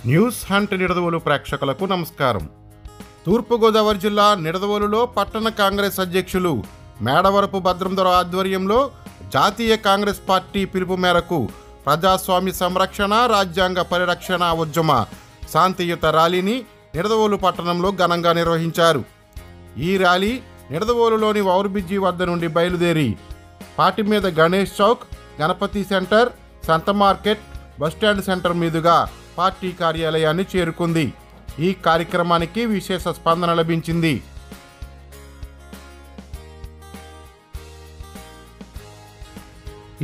News hunt Nidadavolu ప్రేక్షకులకు నమస్కారం. తూర్పుగోదావరి జిల్లా నిడదవోలులో పట్టణ కాంగ్రెస్ అధ్యక్షులు మేడవరపు భద్రంధర ఆధ్వర్యంలో జాతీయ కాంగ్రెస్ పార్టీ పిలుపు మేరకు ప్రజాస్వామ్య సంరక్షణ, రాజ్యాంగ పరిరక్షణ ఉద్యమ శాంతియుత ర్యాలీని నిడదవోలు పట్టణంలో ఘనంగా నిర్వహించారు. ఈ ర్యాలీ నిడదవోలులోని ఓవర్బ్రిడ్జి వద్ద నుండి బయలుదేరి పాటిమీద గణేష్ చౌక్, గణపతి సెంటర్, సంత మార్కెట్, బస్టాండ్ సెంటర్ మీదుగా పార్టీ కార్యాలయాన్ని చేరుకుంది. ఈ కార్యక్రమానికి విశేష స్పందన లభించింది.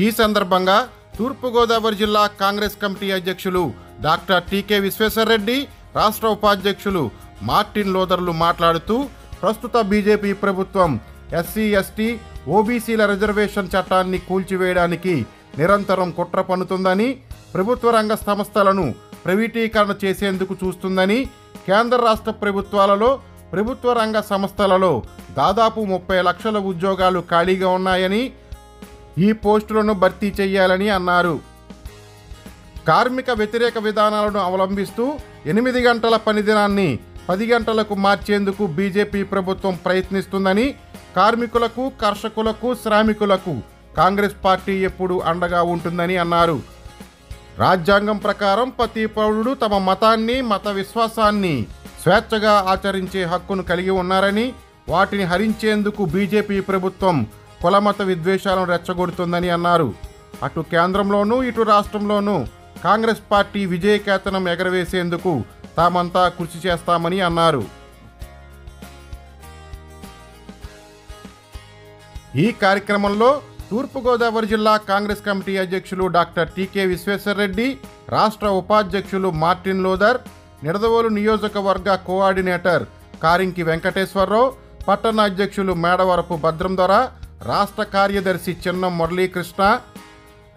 ఈ సందర్భంగా తూర్పుగోదావరి జిల్లా కాంగ్రెస్ కమిటీ అధ్యక్షులు డాక్టర్ టీకే విశ్వేశ్వరరెడ్డి, రాష్ట్ర ఉపాధ్యక్షులు మార్టిన్ లోథర్లు మాట్లాడుతూ ప్రస్తుత బీజేపీ ప్రభుత్వం ఎస్సీ, ఎస్టీ, ఓబీసీల రిజర్వేషన్ చట్టాన్ని కూల్చివేయడానికి నిరంతరం కుట్ర పన్నుతుందని, ప్రభుత్వ రంగ సంస్థలను ప్రైవేటీకరణ చేసేందుకు చూస్తుందని, కేంద్ర రాష్ట్ర ప్రభుత్వాలలో ప్రభుత్వ రంగ సంస్థలలో దాదాపు 30 లక్షల ఉద్యోగాలు ఖాళీగా ఉన్నాయని, ఈ పోస్టులను భర్తీ చేయాలని అన్నారు. కార్మిక వ్యతిరేక విధానాలను అవలంబిస్తూ 8 గంటల పనిదినాన్ని 10 గంటలకు మార్చేందుకు బీజేపీ ప్రభుత్వం ప్రయత్నిస్తుందని, కార్మికులకు, కర్షకులకు, శ్రామికులకు కాంగ్రెస్ పార్టీ ఎప్పుడూ అండగా ఉంటుందని అన్నారు. రాజ్యాంగం ప్రకారం ప్రతి పౌరుడు తమ మతాన్ని, మత విశ్వాసాన్ని స్వేచ్ఛగా ఆచరించే హక్కును కలిగి ఉన్నారని, వాటిని హరించేందుకు బీజేపీ ప్రభుత్వం కులమత విద్వేషాలను రెచ్చగొడుతుందని అన్నారు. అటు కేంద్రంలోనూ ఇటు రాష్ట్రంలోనూ కాంగ్రెస్ పార్టీ విజయకేతనం ఎగరవేసేందుకు తామంతా కృషి చేస్తామని అన్నారు. ఈ కార్యక్రమంలో తూర్పుగోదావరి జిల్లా కాంగ్రెస్ కమిటీ అధ్యక్షులు డాక్టర్ టీకే విశ్వేశ్వరరెడ్డి, రాష్ట్ర ఉపాధ్యక్షులు మార్టిన్ లోథర్, నిడదవోలు నియోజకవర్గ కోఆర్డినేటర్ కారింకి వెంకటేశ్వరరావు, పట్టణ అధ్యక్షులు మేడవరపు భద్రంధర, రాష్ట్ర కార్యదర్శి చిన్నం మురళీకృష్ణ,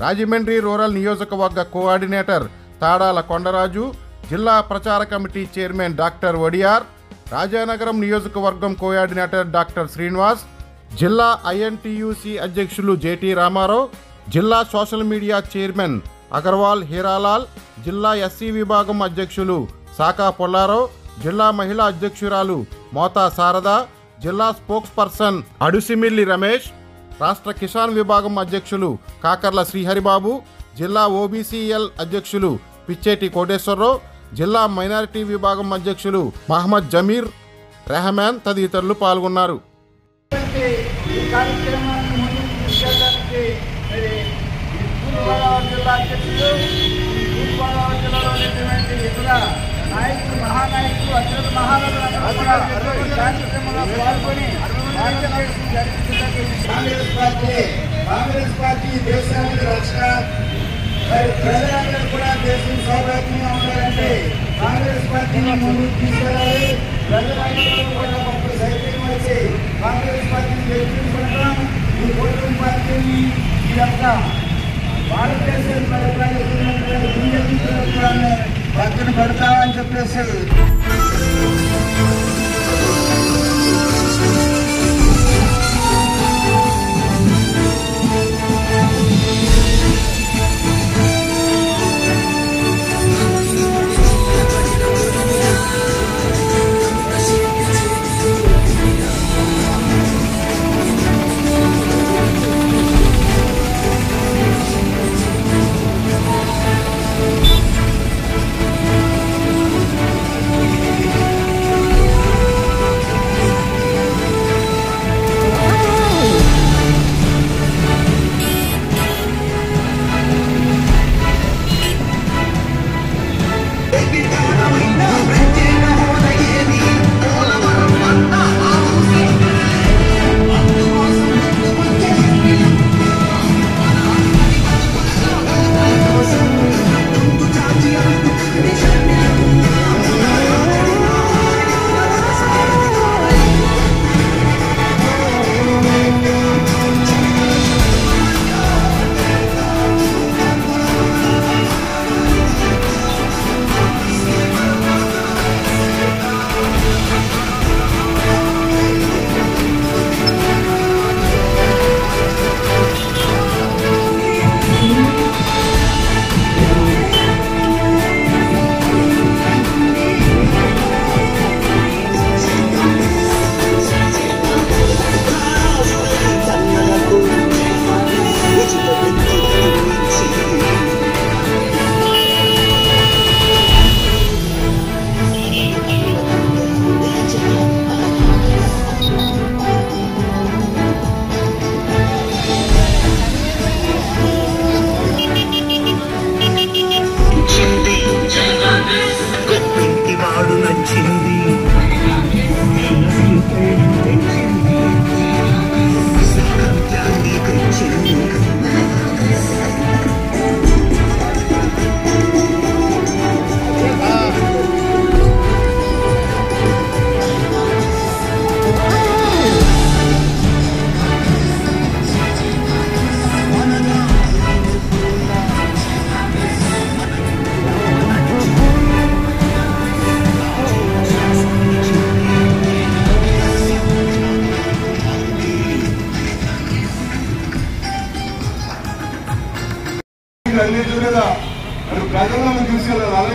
రాజమండ్రి రూరల్ నియోజకవర్గ కోఆర్డినేటర్ తాడాల కొండరాజు, జిల్లా ప్రచార committee chairman doctor Wadiyar, Rajanagaram నియోజకవర్గం కోఆర్డినేటర్ డాక్టర్ శ్రీనివాస్, జిల్లా ఐఎన్టీయూసీ అధ్యక్షులు జేటీ రామారావు, జిల్లా social media chairman Agarwal Hiralal, జిల్లా ఎస్సీ విభాగం అధ్యక్షులు సాకా పొల్లారావు, జిల్లా మహిళా అధ్యక్షురాలు మోతా శారద, జిల్లా స్పోక్స్ పర్సన్ అడుసిమిల్లి రమేష్, రాష్ట్ర కిసాన్ విభాగం అధ్యక్షులు కాకర్ల శ్రీహరిబాబు, జిల్లా ఓబీసీఎల్ అధ్యక్షులు పిచ్చేటి కోటేశ్వరరావు, జిల్లా మైనారిటీ విభాగం అధ్యక్షులు మహమ్మద్ జమీర్ రెహమాన్ తదితరులు పాల్గొన్నారు. ఈ కార్యక్రమాన్ని ముందుకు తీసుకెళ్ళడానికి తూర్పుగోదావరి జిల్లా అధ్యక్షులు, తూర్పుగోదావరి జిల్లాలో ఉన్నటువంటి ఇతర నాయకులు, మహానాయకులు, అత్యంత మహానటులందరూ కూడా కార్యక్రమంలో పాల్గొని కాంగ్రెస్ పార్టీ దేశానికి రక్షణ, మరి ప్రజలందరూ కూడా దేశం సౌభాగ్యంగా ఉండాలంటే కాంగ్రెస్ పార్టీని ముందుకు తీసుకెళ్ళాలి. ప్రజలందరూ కూడా గొప్ప సైక్యం వచ్చి కాంగ్రెస్ పార్టీని గెలిపించడం, ఈ ఓటింగ్ పార్టీని ఈ యొక్క భారతదేశం బీజేపీ ప్రభుత్వాన్ని పక్కన పెడతామని చెప్పేసి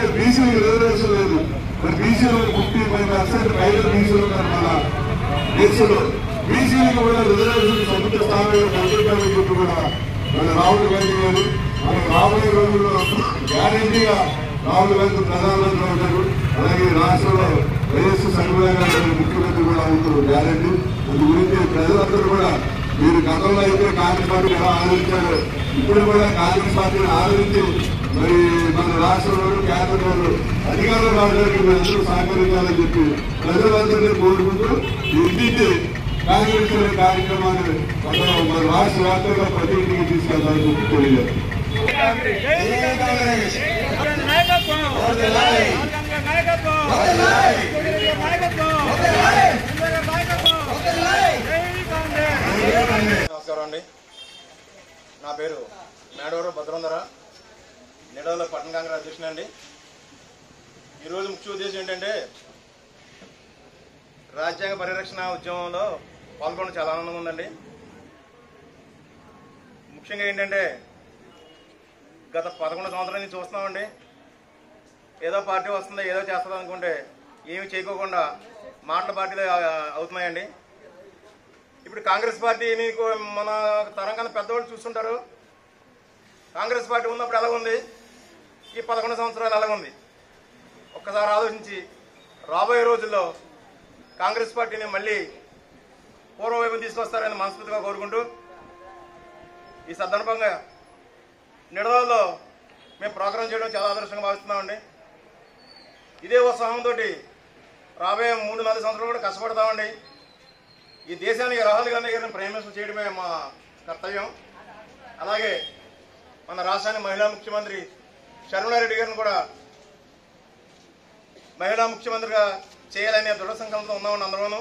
అలాగే బీసీలకు రిజర్వేషన్ లేదు. మరి బీసీలు 55% పైన బీసీలు ఉన్నారు మన దేశంలో. బీసీలకు కూడా రిజర్వేషన్ సముద్ర స్థానంలో కల్పించాలని చెప్పి కూడా మన రాహుల్ గాంధీ గారు మనకు రాబోయే రోజుల్లో గ్యారంటీగా రాహుల్ గాంధీ ప్రధానమంత్రి అవుతారు. అలాగే రాష్ట్రంలో వైఎస్ సంఘటన ముఖ్యమంత్రి కూడా అవుతారు గ్యారంటీ. అందు గురించి ప్రజలందరూ కూడా మీరు గతంలో అయితే కాంగ్రెస్ పార్టీని ఎలా ఆదరించారో ఇప్పుడు కూడా కాంగ్రెస్ పార్టీని ఆదరించి మరి మన రాష్ట్రంలో కేంద్రంలో అధికారంలో రావడానికి మీరందరూ సహకరించాలని చెప్పి ప్రజలందరినీ కోరుకుంటూ ఇంటికి కాంగ్రెస్ అనే కార్యక్రమాన్ని మన రాష్ట్ర వ్యాప్తంగా ప్రతి ఇంటికి తీసుకెళ్తామని చెప్పి తెలియజేస్తారు. నమస్కారం అండి. నా పేరు మేడవరం భద్రంధర, నిడవల పట్టణ కాంగ్రెస్ అధ్యక్షుడు అండి. ఈరోజు ముఖ్య ఉద్దేశం ఏంటంటే రాజ్యాంగ పరిరక్షణ ఉద్యమంలో పాల్గొనడం చాలా ఆనందంగా ఉందండి. ముఖ్యంగా ఏంటంటే గత 11 సంవత్సరాల నుంచి చూస్తున్నామండి. ఏదో పార్టీ వస్తుందో ఏదో చేస్తుందో అనుకుంటే ఏమి చేయకోకుండా మాటల పార్టీలు అవుతున్నాయండి. ఇప్పుడు కాంగ్రెస్ పార్టీని మన తరం కన్నా పెద్దవాళ్ళు చూస్తుంటారు. కాంగ్రెస్ పార్టీ ఉన్నప్పుడు ఎలా ఉంది, ఈ 11 సంవత్సరాలు ఎలా ఉంది ఒక్కసారి ఆలోచించి రాబోయే రోజుల్లో కాంగ్రెస్ పార్టీని మళ్ళీ పూర్వవైపు తీసుకొస్తారని మనస్ఫూర్తిగా కోరుకుంటూ ఈ సందర్భంగా నిడదవల్లో మేము ప్రోగ్రాం చేయడం చాలా ఆదర్శంగా భావిస్తున్నామండి. ఇదే ఉత్సాహంతో రాబోయే 3-4 సంవత్సరాలు కూడా కష్టపడతామండి. ఈ దేశానికి రాహుల్ గాంధీ గారిని ప్రైమ్ మినిస్టర్ చేయడమే మా కర్తవ్యం. అలాగే మన రాష్ట్రానికి మహిళా ముఖ్యమంత్రి షర్మిలారెడ్డి గారిని కూడా మహిళా ముఖ్యమంత్రిగా చేయాలనే దృఢ సంకల్పంతో ఉన్నామని అందరూను.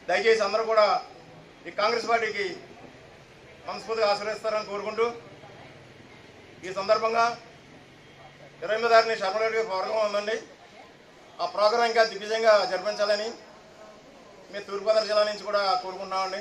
దయచేసి అందరూ కూడా ఈ కాంగ్రెస్ పార్టీకి మనస్ఫూర్తిగా ఆశీర్వదిస్తారని కోరుకుంటూ ఈ సందర్భంగా 28వ తారీఖున షర్మిలారెడ్డి గారి ప్రోగ్రాం ఉందండి. ఆ ప్రోగ్రాం ఇంకా దిగ్విజయంగా జరిపించాలని మీ తూర్పుగోదావరి జిల్లా నుంచి కూడా కోరుకుంటున్నామండి.